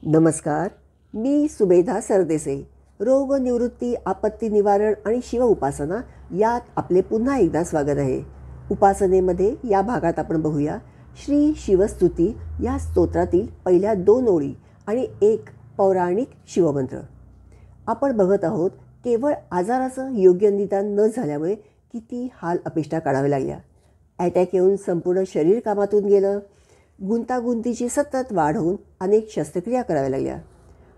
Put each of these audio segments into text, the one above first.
नमस्कार. मी सुमेधा सरदेसाई. रोगनिवृत्ती, आपत्ती निवारण आणि शिव उपासना यात आपले पुन्हा एकदा स्वागत आहे. उपासनेमध्ये या भागात आपण बघूया श्री शिवस्तुती या स्तोत्रातील पहिल्या 2 ओळी आणि एक पौराणिक शिवमंत्र. आपण बघत आहोत केवळ आजाराचं योग्य निदान न झाल्यामुळे किती हाल अपेष्टा काढाव्या लागल्या. अटॅक येऊन संपूर्ण शरीर कामातून गेलं. गुंतागुंतीची सतत वाढ होऊन अनेक शस्त्रक्रिया कराव्या लागल्या.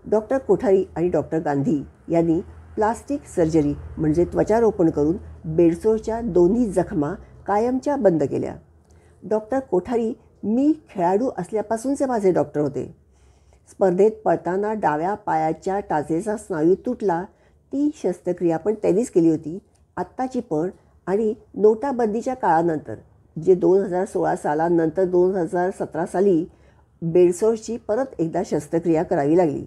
डॉक्टर कोठारी आणि डॉक्टर गांधी यांनी प्लास्टिक सर्जरी म्हणजे त्वचारोपण करून बेडसोरच्या दोन्ही जखमा कायमच्या बंद केल्या. डॉक्टर कोठारी मी खेळाडू असल्यापासूनचे माझे डॉक्टर होते. स्पर्धेत पळताना डाव्या पायाच्या टाचेचा स्नायू तुटला. ती शस्त्रक्रिया पण त्यांनीच केली होती. आत्ताची पण आणि नोटाबंदीच्या काळानंतर जे 2016 सालानंतर 2017 साली बेडसोरची परत एकदा शस्त्रक्रिया करावी लागली.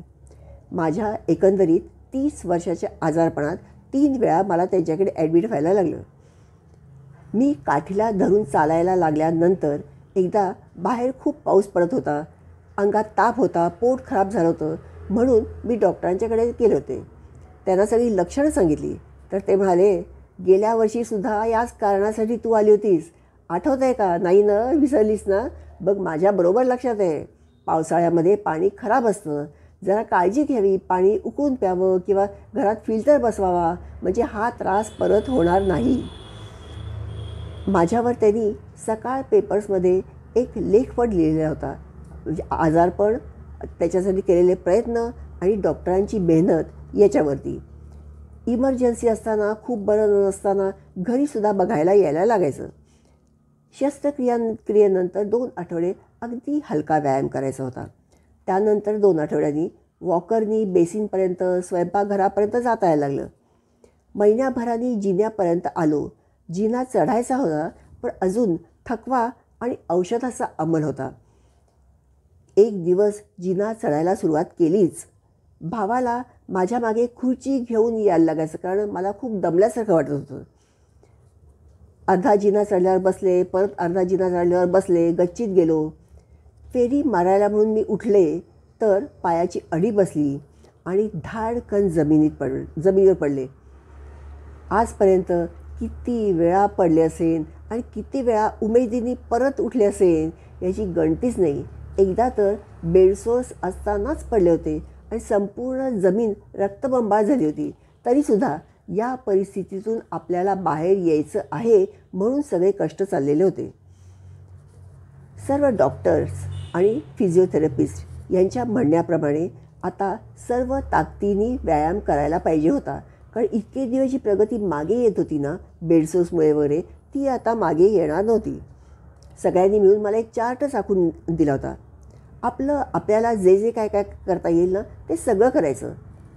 माझ्या एकंदरीत 30 वर्षाच्या आजारपणात 3 वेळा मला त्यांच्याकडे ॲडमिट व्हायला लागलं. मी काठीला धरून चालायला लागल्यानंतर एकदा बाहेर खूप पाऊस पडत होता. अंगात ताप होता, पोट खराब झालं होतं, म्हणून मी डॉक्टरांच्याकडे गेले होते. त्यांना सगळी लक्षणं सांगितली तर ते म्हणाले, गेल्या वर्षीसुद्धा याच कारणासाठी तू आली होतीस, आठवत आहे का? नाही ना, विसरलीस ना? बघ, माझ्याबरोबर लक्षात आहे. पावसाळ्यामध्ये पाणी खराब असतं, जरा काळजी घ्यावी, पाणी उकळून प्यावं किंवा घरात फिल्टर बसवावा, म्हणजे हा त्रास परत होणार नाही. माझ्यावर त्यांनी सकाळ पेपर्समध्ये एक लेख पण लिहिलेला होता. म्हणजे आजारपण, त्याच्यासाठी केलेले प्रयत्न आणि डॉक्टरांची मेहनत याच्यावरती. इमर्जन्सी असताना, खूप बरं नसताना घरीसुद्धा बघायला यायला लागायचं. क्रियेनंतर 2 आठवडे अगदी हलका व्यायाम करायचा होता. त्यानंतर 2 आठवड्यांनी वॉकरनी बेसिनपर्यंत, स्वयंपाकघरापर्यंत जाता यायला लागलं. महिन्याभराने जिन्यापर्यंत आलो. जिना चढायचा होता, पण अजून थकवा आणि औषधाचा अंमल होता. एक दिवस जिना चढायला सुरुवात केलीच. भावाला माझ्या मागे खुर्ची घेऊन यायला लागायचं, कारण मला खूप दमल्यासारखं वाटत होतं. अर्धा जिना चढल्यावर बसले, परत अर्धा जिना चढल्यावर बसले, गच्चीत गेलो. फेरी मारायला म्हणून मी उठले तर पायाची अडी बसली आणि धाडकन जमिनीवर पडले. आजपर्यंत किती वेळा पडले असेन आणि किती वेळा उमेदीने परत उठले असेन याची गणतीच नाही. एकदा तर बेडसोर्स असतानाच पडले होते आणि संपूर्ण जमीन रक्तबंबाळ झाली होती. तरीसुद्धा या परिस्थितीतून आपल्याला बाहेर यायचं आहे म्हणून सगळे कष्ट चाललेले होते. सर्व डॉक्टर्स आणि फिजिओथेरपिस्ट यांच्या म्हणण्याप्रमाणे आता सर्व ताकदीने व्यायाम करायला पाहिजे होता, कारण इतके दिवस जी प्रगती मागे येत होती ना बेडसोर्समुळे वगैरे, ती आता मागे येणार नव्हती. सगळ्यांनी मिळून मला एक चार्टच आखून दिला होता. आपल्याला जे काय काय करता येईल ना ते सगळं करायचं.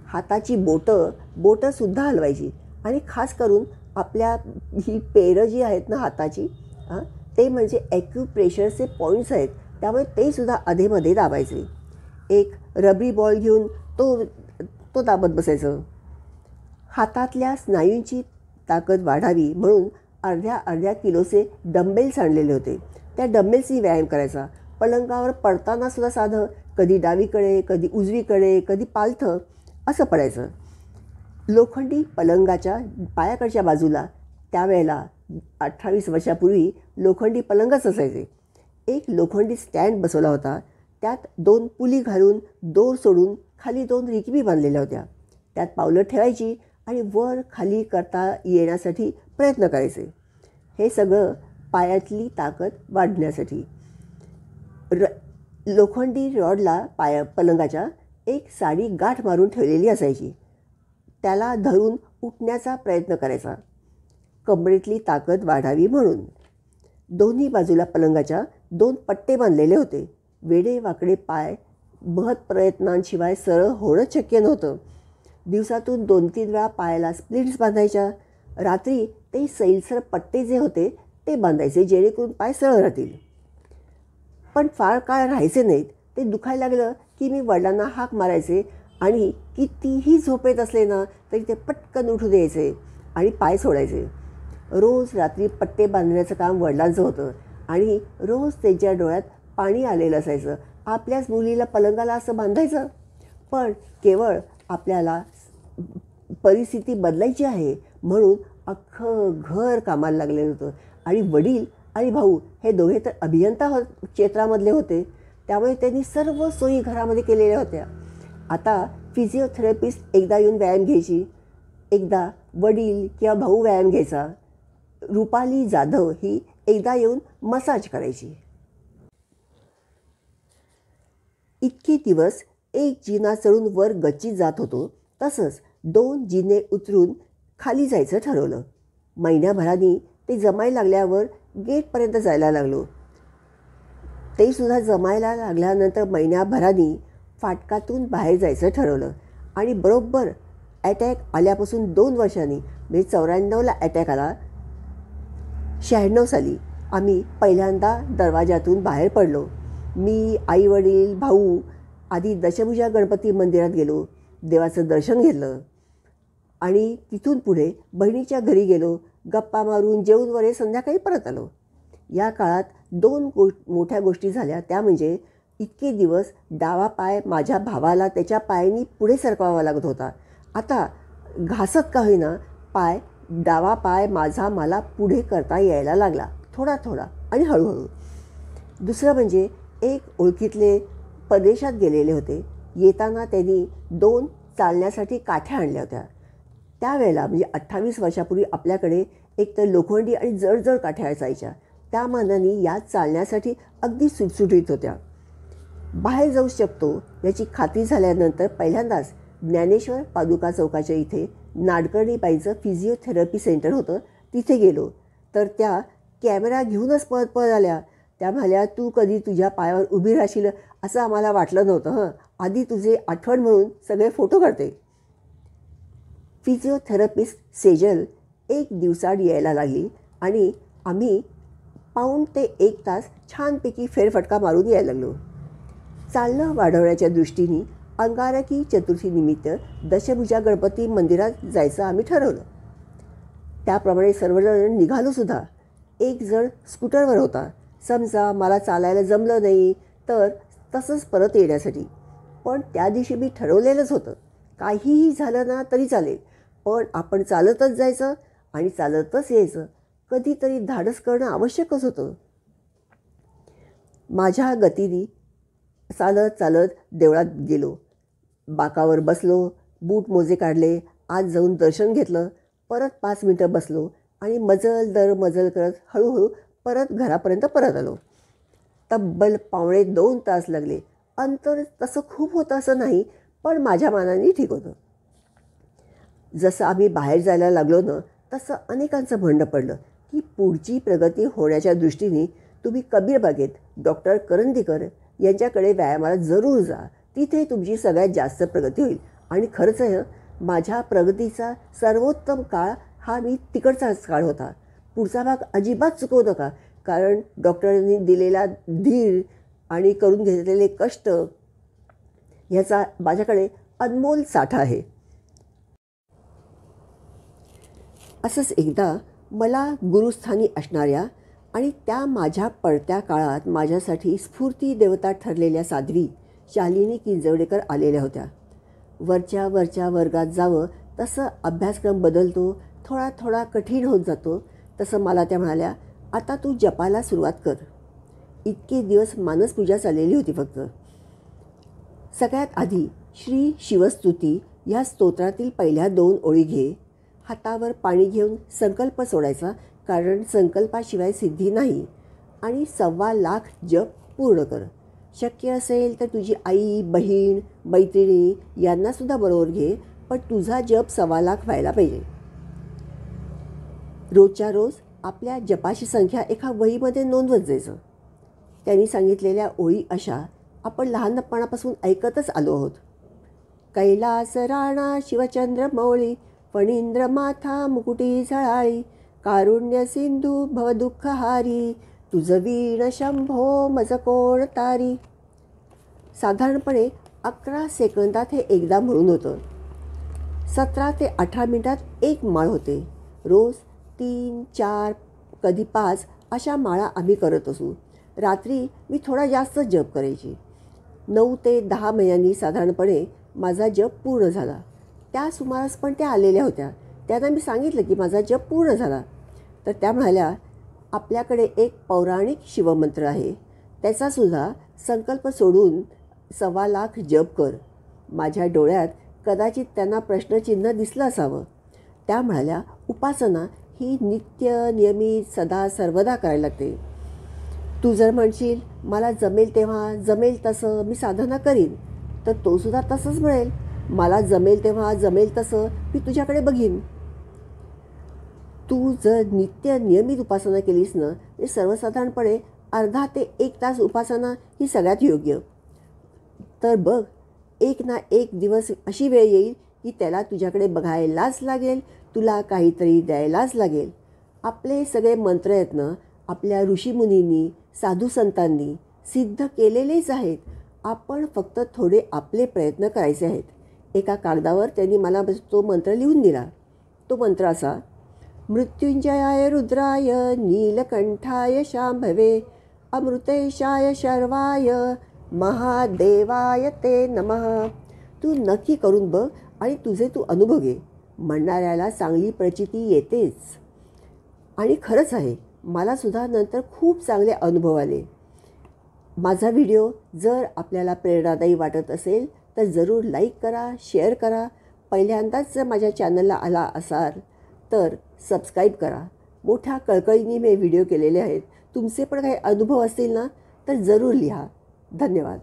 हाताची बोटंसुद्धा हलवायची आणि खास करून आपल्या ही पेरं जी आहेत ना हाताची, ते म्हणजे ॲक्युप्रेशरचे पॉईंट्स आहेत, त्यामुळे ते सुद्धा अधेमध्ये दाबायचे. एक रबरी बॉल घेऊन तो दाबत बसायचं. हातातल्या स्नायूंची ताकद वाढावी म्हणून अर्ध्या किलोचे डंबेल्स आणलेले होते. त्या डंबेल्सनी व्यायाम करायचा. पलंगावर पडताना सुद्धा साधं, कधी डावीकडे, कधी उजवीकडे, कधी पालथं असं पडायचं. लोखंडी पलंगाच्या पायाकडच्या बाजूला त्यावेळेला 28 वर्षापूर्वी लोखंडी पलंगच असायचे. एक लोखंडी स्टँड बसवला होता. त्यात 2 पुली घालून दोर सोडून खाली 2 रिकबी बांधलेल्या होत्या. त्यात पावलं ठेवायची आणि वर खाली करता येण्यासाठी प्रयत्न करायचे. हे सगळं पायातली ताकद वाढण्यासाठी. लोखंडी रॉडला पलंगाच्या एक साडी गाठ मारून ठेवलेली असायची. त्याला धरून उठण्याचा प्रयत्न करायचा, कमरेतली ताकद वाढावी म्हणून. दोन्ही बाजूला पलंगाच्या 2 पट्टे बांधलेले होते. वेडे वाकडे पाय महत प्रयत्नांशिवाय सरळ होणं शक्य नव्हतं. दिवसातून 2-3 वेळा पायाला स्प्लिट्स बांधायच्या. रात्री ते सैलसर पट्टे जे होते ते बांधायचे, जेणेकरून पाय सरळ राहतील. पण फार काळ राहायचे नाहीत. ते दुखायला लागलं की मी वडिलांना हाक मारायचे आणि कितीही झोपेत असले ना तरी ते पटकन उठू द्यायचे आणि पाय सोडायचे. रोज रात्री पट्टे बांधण्याचं काम वडिलांचं होतं आणि रोज त्यांच्या डोळ्यात पाणी आलेलं असायचं. आपल्याच मुलीला पलंगाला असं बांधायचं. पण केवळ आपल्याला परिस्थिती बदलायची आहे म्हणून अख्खं घर कामाला लागलेलं होतं. आणि वडील आणि भाऊ हे दोघे तर अभियंता क्षेत्रामधले होते, त्यामुळे त्यांनी सर्व सोयी घरामध्ये केलेल्या होत्या. आता फिजिओथेरपिस्ट एकदा येऊन व्यायाम घ्यायची, एकदा वडील किंवा भाऊ व्यायाम घ्यायचा, रुपाली जाधव ही एकदा येऊन मसाज करायची. इतके दिवस एक जिना चढून वर गच्चीत जात होतो, तसंच 2 जिने उतरून खाली जायचं ठरवलं. महिन्याभराने ते जमायला लागल्यावर गेटपर्यंत जायला लागलो. ते सुद्धा जमायला लागल्यानंतर महिन्याभराने फाटकातून बाहेर जायचं ठरवलं. आणि बरोबर अटॅक आल्यापासून 2 वर्षांनी, म्हणजे 94ला अटॅक आला, 96 साली आम्ही पहिल्यांदा दरवाजातून बाहेर पडलो. मी, आईवडील, भाऊ आधी दशभुजा गणपती मंदिरात गेलो, देवाचं दर्शन घेतलं आणि तिथून पुढे बहिणीच्या घरी गेलो. गप्पा मारून जेवून वगैरे संध्याकाळी परत आलो. या काळात 2 मोठ्या गोष्टी झाल्या. त्या म्हणजे इतके दिवस डावा पाय माझ्या भावाला त्याच्या पायाने पुढे सरकवावा लागत होता. आता घासत का होईना डावा पाय माझा मला पुढे करता यायला लागला, थोडा थोडा आणि हळूहळू. दुसरं म्हणजे एक ओळखीतले परदेशात गेलेले होते. येताना त्यांनी 2 चालण्यासाठी काठ्या आणल्या होत्या. त्यावेळेला म्हणजे 28 वर्षापूर्वी आपल्याकडे एक तर लोखंडी आणि जड काठ्या असायच्या. त्या मानाने या चालण्यासाठी अगदी सुटसुटीत होत्या. बाहेर जाऊ शकतो याची खात्री झाल्यानंतर पहिल्यांदाच ज्ञानेश्वर पादुका चौकाच्या इथे नाडकर्णीबाईंचं फिजिओथेरपी सेंटर होतं, तिथे गेलो. तर त्या कॅमेरा घेऊनच पळत आल्या. त्या म्हणाल्या, तू कधी तुझ्या पायावर उभी राहशील असं आम्हाला वाटलं नव्हतं. आधी तुझे आठवण म्हणून सगळे फोटो काढते. फिजिओथेरपिस्ट सेजल 1 दिवसाआड यायला लागली आणि आम्ही पाऊण ते 1 तास छानपैकी फेरफटका मारून यायला लागलो. चालणं वाढवण्याच्या दृष्टीने अंगारकी चतुर्थीनिमित्त दशभुजा गणपती मंदिरात जायचं आम्ही ठरवलं. त्याप्रमाणे सर्वजण निघालोसुद्धा. एक जण स्कूटरवर होता. समजा मला चालायला जमलं नाही तर तसंच परत येण्यासाठी. पण त्या दिवशी मी ठरवलेलंच होतं, काहीही झालं ना तरी चालेल, पण आपण चालतच जायचं आणि चालतच यायचं. कधीतरी धाडस करणं आवश्यकच होतं. माझ्या गतीने चालत देवळात गेलो. बाकावर बसलो, बूट मोजे काढले, आत जाऊन दर्शन घेतलं. परत 5 मिनटं बसलो आणि मजल करत हळूहळू परत घरापर्यंत परत आलो. तब्बल पावणे 2 तास लागले. अंतर तसं खूप होतं असं नाही, पण माझ्या मानाने ठीक होतं. जसं आम्ही बाहेर जायला लागलो ना, तसं अनेकांचं म्हणणं पडलं की पुढची प्रगती होण्याच्या दृष्टीने तुम्ही कबीरबागेत डॉक्टर करंदीकर यांच्याकडे व्यायामाला जरूर जा. तिथे तुमची सगळ्यात जास्त प्रगती होईल. आणि खरंच आहे, माझ्या प्रगतीचा सर्वोत्तम काळ हा मी तिकडचाच काळ होता. पुढचा भाग अजिबात चुकवू नका, कारण डॉक्टरांनी दिलेला धीर आणि करून घेतलेले कष्ट ह्याचा माझ्याकडे अनमोल साठा आहे. असंच एकदा मला गुरुस्थानी असणाऱ्या आणि त्या माझ्या पडत्या काळात माझ्यासाठी स्फूर्ती देवता ठरलेल्या साध्वी शालिनी किंजवडेकर आलेल्या होत्या. वरच्या वर्गात जावं तसं अभ्यासक्रम बदलतो, थोडा कठीण होत जातो. तसं मला त्या म्हणाल्या, आता तू जपाला सुरुवात कर. इतके दिवस मानसपूजा चाललेली होती फक्त. सगळ्यात आधी श्री शिवस्तुती ह्या स्तोत्रातील पहिल्या 2 ओळी घे. हातावर पाणी घेऊन संकल्प सोडायचा, कारण संकल्पाशिवाय सिद्धी नाही. आणि 1.25 लाख जप पूर्ण कर. शक्य असेल तर तुझी आई, बहीण, मैत्रिणी यांनासुद्धा बरोबर घे, पण तुझा जप 1.25 लाख व्हायला पाहिजे. रोजच्या रोज आपल्या जपाची संख्या एका वहीमध्ये नोंदवत जायचं. त्यांनी सांगितलेल्या ओळी अशा आपण लहानपणापासून ऐकतच आलो आहोत. कैलास राणा शिवचंद्र मौळी, फणींद्र माथा मुकुटी झळाळी, कारुण्य सिंधू भवदुःखहारी, तुझ वीण शंभो मज कोण तारी. साधारणपणे 11 सेकंदात हे एकदा म्हणून होतं. 17 ते 18 मिनिटात 1 माळ होते. रोज 3, 4, कधी 5 अशा माळा आम्ही करत असू. रात्री मी थोडा जास्त जप करायची. 9 ते 10 महिन्यांनी साधारणपणे माझा जप पूर्ण झाला. त्या सुमारास पण त्या आलेल्या होत्या. त्यांना मी सांगितलं की माझा जप पूर्ण झाला. तर त्या म्हणाल्या, आपल्याकडे एक पौराणिक शिवमंत्र आहे, त्याचासुद्धा संकल्प सोडून 1.25 जप कर. माझ्या डोळ्यात कदाचित त्यांना प्रश्नचिन्ह दिसलं असावं. त्या म्हणाल्या, उपासना ही नित्य नियमित सदा सर्वदा करायला लागते. तू जर म्हणशील मला जमेल तेव्हा जमेल तसं मी साधना करीन, तर तोसुद्धा तसंच म्हणेल, मला जमेल तेव्हा जमेल तसं मी तुझ्याकडे बघीन. तू जर नित्य नियमित उपासना केलीस ना, तर सर्वसाधारणपणे अर्धा ते 1 तास उपासना ही सगळ्यात योग्य. तर बघ, एक ना एक दिवस अशी वेळ येईल की त्याला तुझ्याकडे बघायलाच लागेल, तुला काहीतरी द्यायलाच लागेल. आपले सगळे मंत्र आहेत ना, आपल्या ऋषीमुनींनी साधूसंतांनी सिद्ध केलेलेच आहेत. आपण फक्त थोडे आपले प्रयत्न करायचे आहेत. एका कागदावर त्यांनी मला तो मंत्र लिहून दिला. तो मंत्र असा, मृत्युंजयाय रुद्राय नीलकंठाय शांभवे अमृतेशाय शर्वाय महादेवाय ते नमः. तू नक्की करून बघ आणि तुझे तू अनुभव घे. म्हणणाऱ्याला चांगली प्रचिती येतेच. आणि खरंच आहे, मलासुद्धा नंतर खूप चांगले अनुभव आले. माझा व्हिडिओ जर आपल्याला प्रेरणादायी वाटत असेल तर जरूर लाईक करा, शेअर करा. पहिल्यांदाच जर माझ्या चॅनलला आला असाल तर सबस्क्राईब करा. मोठ्या कळकळीने मी व्हिडिओ केलेले आहेत. तुमचे पण काही अनुभव असतील ना तर जरूर लिहा. धन्यवाद.